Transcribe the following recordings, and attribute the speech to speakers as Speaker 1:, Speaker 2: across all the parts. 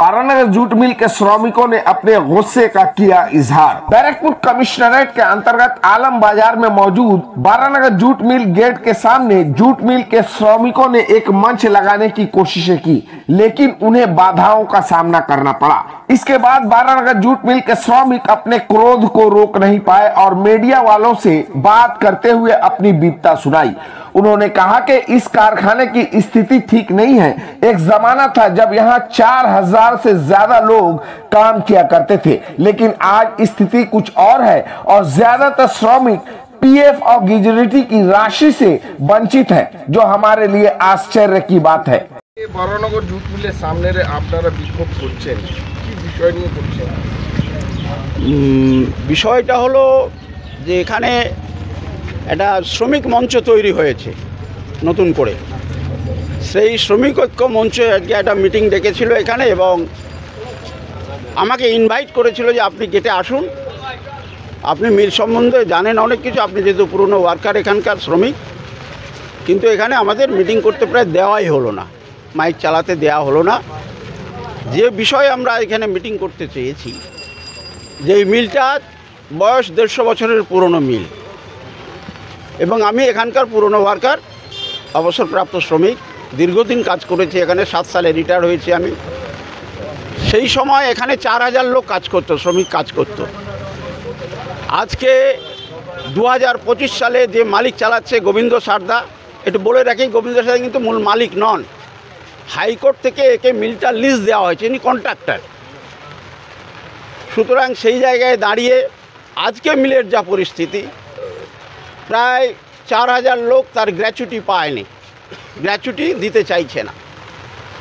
Speaker 1: Baranagar jute mill के श्रमिकों ने अपने गुस्से का किया इजहार। बैरकपुर कमिश्नरेट के अंतर्गत आलम बाजार में मौजूद बारानगर जूट मिल गेट के सामने जूट मिल के श्रमिकों ने एक मंच लगाने की कोशिशें की, लेकिन उन्हें बाधाओं का सामना करना पड़ा। इसके बाद बारानगर जूट मिल के श्रमिक अपने क्रोध को रोक नहीं पाए और मीडिया वालों से बात करते हुए अपनी विपदा सुनाई। उन्होंने कहा कि इस कारखाने की स्थिति ठीक नहीं है। एक जमाना था जब यहाँ 4000 से ज्यादा लोग काम किया करते थे, लेकिन आज स्थिति कुछ और है और ज्यादातर श्रमिक पीएफ और ग्रेच्युटी की राशि से वंचित है, जो हमारे लिए आश्चर्य की बात है।
Speaker 2: বারানগর জুট মিলের সামনে আপনারা বিক্ষোভ করছেন, কি বিষয় নিয়ে করছেন?
Speaker 3: বিষয়টা হলো যে এখানে একটা শ্রমিক মঞ্চ তৈরি হয়েছে নতুন করে। সেই শ্রমিক ঐক্য মঞ্চে আজকে একটা মিটিং ডেকেছিল এখানে এবং আমাকে ইনভাইট করেছিল যে আপনি গেটে আসুন, আপনি মিল সম্বন্ধে জানেন অনেক কিছু, আপনি যেহেতু পুরনো ওয়ার্কার এখানকার শ্রমিক। কিন্তু এখানে আমাদের মিটিং করতে প্রায় দেওয়াই হলো না, মাইক চালাতে দেওয়া হলো না। যে বিষয়ে আমরা এখানে মিটিং করতে চেয়েছি, যে মিলটা বয়স 150 বছরের পুরনো মিল এবং আমি এখানকার পুরনো ওয়ার্কার, অবসরপ্রাপ্ত শ্রমিক, দীর্ঘদিন কাজ করেছি এখানে, 7 সালে রিটায়ার হয়েছি আমি। সেই সময় এখানে 4000 লোক কাজ করতো, শ্রমিক কাজ করতো। আজকে 2025 সালে যে মালিক চালাচ্ছে গোবিন্দ সারদা, একটু বলে রাখি, গোবিন্দ সারদা কিন্তু মূল মালিক নন। হাইকোর্ট থেকে একে মিলটা লিজ দেওয়া হয়েছে, ইনি কন্ট্রাক্টর। সুতরাং সেই জায়গায় দাঁড়িয়ে আজকে মিলের যা পরিস্থিতি, প্রায় 4000 লোক তার গ্র্যাচুইটি পায়নি, গ্র্যাচুইটি দিতে চাইছে না।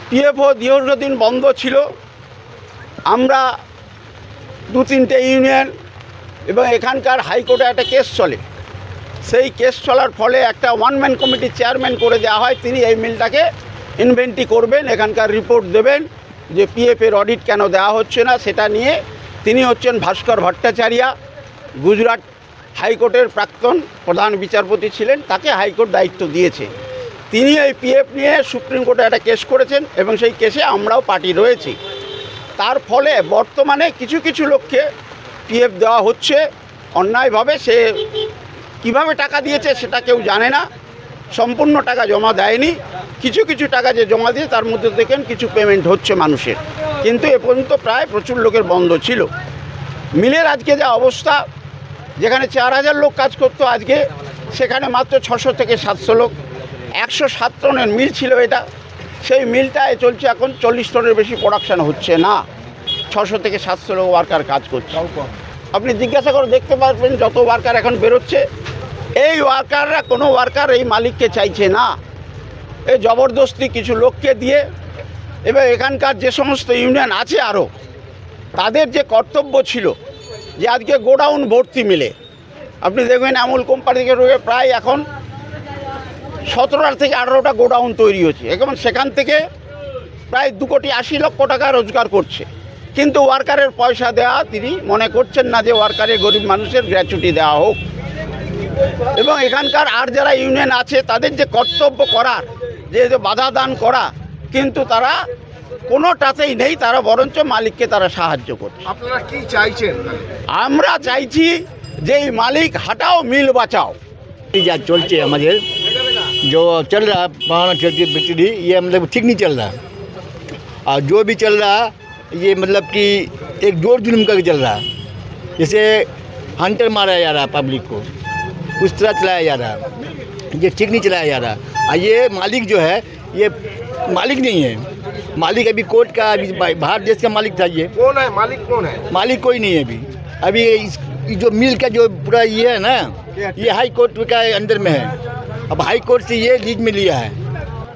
Speaker 3: পিএফও দীর্ঘদিন বন্ধ ছিল। আমরা 2-3টে ইউনিয়ন এবং এখানকার হাইকোর্টে একটা কেস চলে, সেই কেস চলার ফলে একটা ওয়ান ম্যান কমিটির চেয়ারম্যান করে দেওয়া হয়। তিনি এই মিলটাকে ইনভেন্টরি করবেন, এখানকার রিপোর্ট দেবেন যে পিএফের অডিট কেন দেওয়া হচ্ছে না সেটা নিয়ে। তিনি হচ্ছেন ভাস্কর ভট্টাচার্য, গুজরাট হাইকোর্টের প্রাক্তন প্রধান বিচারপতি ছিলেন, তাকে হাইকোর্ট দায়িত্ব দিয়েছে। তিনি এই পিএফ নিয়ে সুপ্রিম কোর্টে একটা কেস করেছেন এবং সেই কেসে আমরাও পার্টি রয়েছি। তার ফলে বর্তমানে কিছু কিছু লোককে পিএফ দেওয়া হচ্ছে অন্যায়ভাবে। সে কিভাবে টাকা দিয়েছে সেটা কেউ জানে না, সম্পূর্ণ টাকা জমা দেয়নি। কিছু কিছু টাকা যে জমা দিয়ে তার মধ্যে দেখেন কিছু পেমেন্ট হচ্ছে মানুষের, কিন্তু এ পর্যন্ত প্রায় প্রচুর লোকের বন্ধ ছিল। মিলের আজকে যা অবস্থা, যেখানে 4000 লোক কাজ করতো আজকে সেখানে মাত্র 600 থেকে 700 লোক। 107 টনের মিল ছিল এটা, সেই মিলটায় চলছে এখন 40 টনের বেশি প্রোডাকশান হচ্ছে না। 600 থেকে 700 লোক ওয়ার্কার কাজ করছে। আপনি জিজ্ঞাসা করে দেখতে পারবেন যত ওয়ার্কার এখন বেরোচ্ছে, এই ওয়ার্কাররা কোনো ওয়ার্কার এই মালিককে চাইছে না। এই জবরদস্তি কিছু লোককে দিয়ে এবং এখানকার যে সমস্ত ইউনিয়ন আছে আরও, তাদের যে কর্তব্য ছিল যে আজকে গোডাউন ভর্তি মিলে, আপনি দেখবেন আমুল কোম্পানি থেকে প্রায় এখন 17 থেকে 18টা গোডাউন তৈরি হচ্ছে এবং সেখান থেকে প্রায় 2,80,00,000 টাকা রোজগার করছে। কিন্তু ওয়ার্কারের পয়সা দেওয়া তিনি মনে করছেন না যে ওয়ার্কারের গরিব মানুষের গ্র্যাচুইটি দেওয়া হোক। এবং এখানকার আর যারা ইউনিয়ন আছে তাদের যে কর্তব্য করার, যে বাধা দান করা, কিন্তু তারা কোনোটাতেই নেই, তারা বরঞ্চ মালিককে তারা সাহায্য করছে।
Speaker 2: আপনারা কি চাইছেন?
Speaker 3: আমরা চাইছি যে এই মালিক हटाओ, मिल बचाओ।
Speaker 4: जा चलते हमारे जो चल रहा पुराना बिक्री, ये मतलब ठीक नहीं चल रहा। और जो भी चल रहा ये मतलब कि एक जोर जुल्म करके चल रहा। जैसे हंटर मारा जा रहा पब्लिक को, उस तरह चलाया जा रहा, ये ठीक नहीं चलाया जा रहा। और ये मालिक जो है ये मालिक नहीं है, मालिक अभी कोर्ट का, अभी बाहर देश का मालिक था। ये
Speaker 2: कौन है मालिक? कौन है
Speaker 4: मालिक? कोई नहीं है अभी जो मिल का जो पूरा ये है ना, ये हाई कोर्ट का अंदर में है। अब हाई कोर्ट से ये लीज में लिया है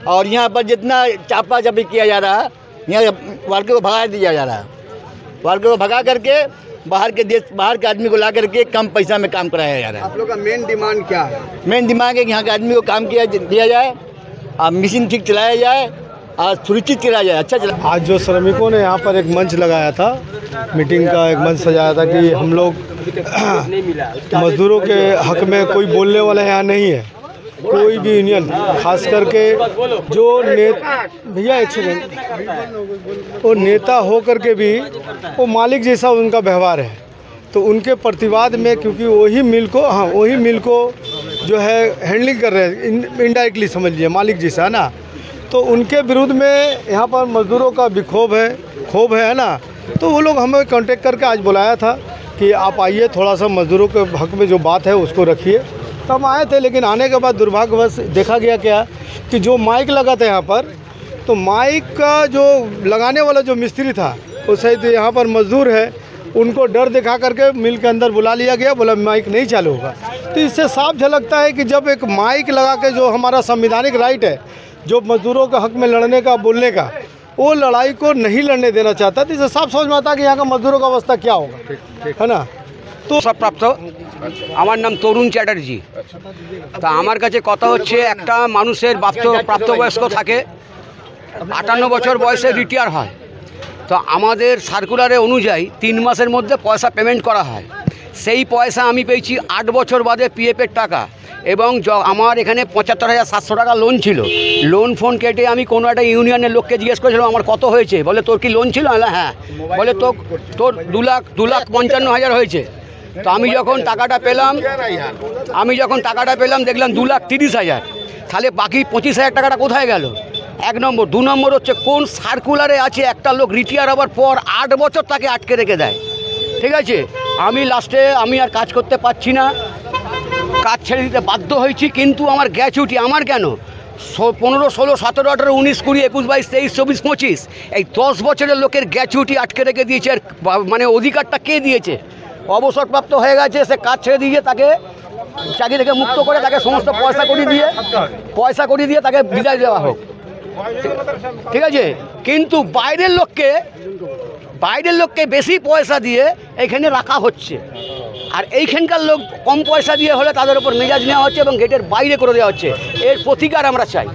Speaker 4: और यहाँ पर जितना चापा चापी किया जा रहा है, यहाँ वर्कर को भगा दिया जा रहा है। वर्कर को भगा करके बाहर के देश, बाहर के आदमी को ला करके कम पैसा में काम कराया जा रहा है।
Speaker 5: आप लोग का मेन डिमांड क्या है?
Speaker 4: मेन डिमांड है कि यहाँ के आदमी को काम दिया जाए और मशीन ठीक चलाया जाए और सुरक्षित कराया जाए, अच्छा चला।
Speaker 5: आज जो श्रमिकों ने यहाँ पर एक मंच लगाया था, मीटिंग का एक मंच सजाया था कि हम लोग मजदूरों के हक में कोई बोलने वाला यहाँ नहीं है, कोई भी यूनियन, खास करके जो भैया एक सेकेंड, वो नेता हो करके भी वो मालिक जैसा उनका व्यवहार है, तो उनके प्रतिवाद में, क्योंकि वही मिल को जो है हैंडलिंग कर रहे हैं इनडायरेक्टली, समझ लीजिए मालिक जैसा, है ना। तो उनके विरुद्ध में यहाँ पर मजदूरों का भी क्षोभ है ना। तो वो लोग हमें कांटेक्ट करके आज बुलाया था कि आप आइए, थोड़ा सा मजदूरों के हक में जो बात है उसको रखिए। तो हम आए थे, लेकिन आने के बाद दुर्भाग्यवश देखा गया क्या कि जो माइक लगा था यहाँ पर, तो माइक का जो लगाने वाला जो मिस्त्री था वो शायद यहाँ पर मजदूर है, उनको डर दिखा करके मिल के अंदर बुला लिया गया, बोला माइक नहीं चालू होगा। तो इससे साफ झलकता है कि जब एक माइक लगा के, जो हमारा संवैधानिक राइट है, जो मजदूरों के हक में लड़ने का, बोलने का, वो लड़ाई को नहीं लड़ने देना चाहता, तो इससे साफ समझ में आता है कि यहाँ का मजदूरों का अवस्था क्या होगा, है ना।
Speaker 6: তো সব প্রাপ্ত আমার নাম তরুণ চ্যাটার্জি। তা আমার কাছে কথা হচ্ছে, একটা মানুষের প্রাপ্তবয়স্ক থাকে, 58 বছর বয়সে রিটায়ার হয়, তো আমাদের সার্কুলারে অনুযায়ী 3 মাসের মধ্যে পয়সা পেমেন্ট করা হয়। সেই পয়সা আমি পেয়েছি 8 বছর বাদে পিএফের টাকা, এবং আমার এখানে 75,700 টাকা লোন ছিল। লোন ফোন কেটে আমি কোনো একটা ইউনিয়নের লোককে জিজ্ঞেস করেছিলাম আমার কত হয়েছে, বলে তোর কি লোন ছিল? হ্যাঁ। বলে তোর 2,55,000 হয়েছে। তো আমি যখন টাকাটা পেলাম দেখলাম 2,30,000। তাহলে বাকি 25,000 টাকাটা কোথায় গেল? 1 নম্বর। 2 নম্বর হচ্ছে, কোন সার্কুলারে আছে একটা লোক রিটায়ার হওয়ার পর 8 বছর তাকে আটকে রেখে দেয়? ঠিক আছে, আমি লাস্টে আর কাজ করতে পারছি না, কাজ ছেড়ে দিতে বাধ্য হয়েছি। কিন্তু আমার গ্র্যাচুইটি আমার কেন 15, 16, 17, 18, 19, 20, 21, 22, 23, 24, 25 এই 10 বছরের লোকের গ্র্যাচুইটি আটকে রেখে দিয়েছে। আর মানে অধিকারটা কে দিয়েছে? অবসরপ্রাপ্ত হয়ে গেছে, সে কাজ ছেড়ে দিয়ে তাকে চাকরি থেকে মুক্ত করে তাকে সমস্ত পয়সা করিয়ে দিয়ে তাকে বিদায় দেওয়া হোক, ঠিক আছে। কিন্তু বাইরের লোককে বেশি পয়সা দিয়ে এখানে রাখা হচ্ছে, আর এইখানকার লোক কম পয়সা দিয়ে হলে তাদের উপর মেজাজ নেওয়া হচ্ছে এবং গেটের বাইরে করে দেওয়া হচ্ছে। এর প্রতিকার আমরা চাই।